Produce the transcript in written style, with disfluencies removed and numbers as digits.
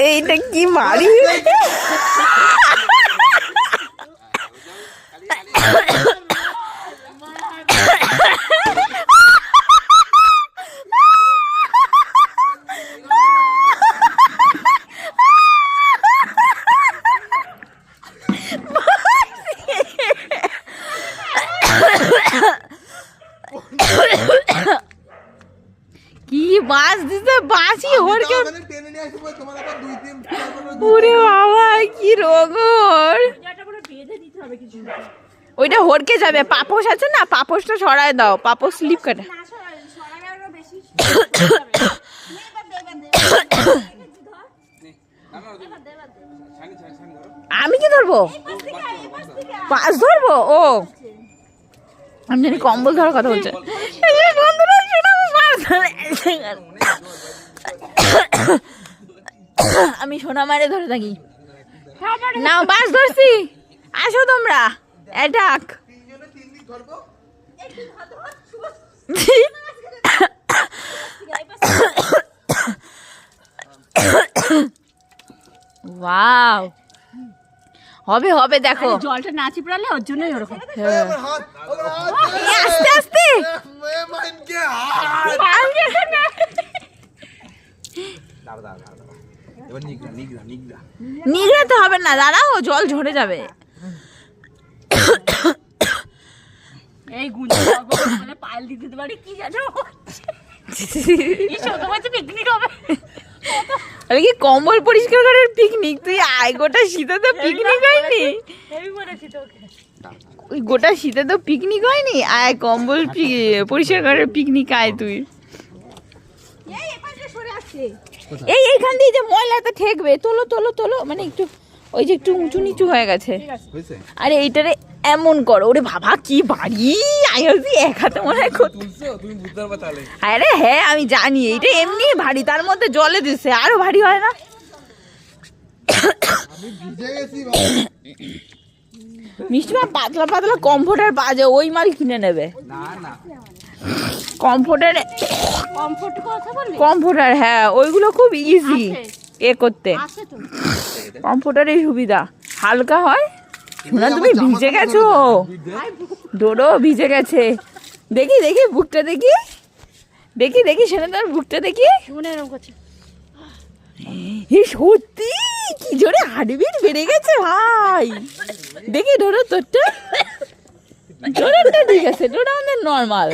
এইটা কি মারি কি বাস দিতে বাসি হরকে ওরে বাবা কি রোগর ওইটা হরকে যাবে পাপোশ আছে না পাপোশটা সরায় দাও পাপোশ স্লিপ কাটে আমি কি ধরবো পাশ ধরবো ও আমি জানি কম্বল ধরার কথা বলছে আমি সোনা মারে ধরে থাকি নাও বাস ধরছি আসো তোমরা অ্যাটাক ওয়াও হবে হবে দেখো জলটা না চিপড়ালে ওর জন্যই ওরকম আস্তে আস্তে নিগড়াতে হবে না দাঁড়াও জল ঝরে যাবে এই গুঞ্জন পায়েল দিতে পারি কি জানো পিকনিক হবে আরে কি কম্বল পরিষ্কার করার পিকনিক তুই আয় গোটা শীতে তো পিকনিক হয়নি ওই গোটা শীতে তো পিকনিক হয়নি আয় কম্বল পরিষ্কার করার পিকনিক আয় তুই এই এইখান দিয়ে যে ময়লাটা ঠেকবে তোলো তোলো তোলো মানে একটু ওই যে একটু উঁচু নিচু হয়ে গেছে আরে এইটারে এমন করো ওরে বাবা কি বাড়ি আইসি এক হাতে মনে হয় আরে হ্যাঁ আমি জানি এইটা এমনি ভারী তার মধ্যে জলে দিছে আরো ভারী হয় না মিষ্টি মা পাতলা পাতলা কমফোর্টার বাজে ওই মাল কিনে নেবে কমফোর্টার হ্যাঁ ওইগুলো খুব ইজি এ করতে কমফোর্টারের সুবিধা হালকা হয় শোনা তুমি ভিজে গেছো ডোডো ভিজে গেছে দেখি দেখি বুকটা দেখি দেখি দেখি শোনা তার বুকটা দেখি সত্যি কি জোরে হার্টবিট বেড়ে গেছে ভাই দেখি ডোডো তোরটা ডোডোটা ঠিক আছে ডোডো আমাদের নর্মাল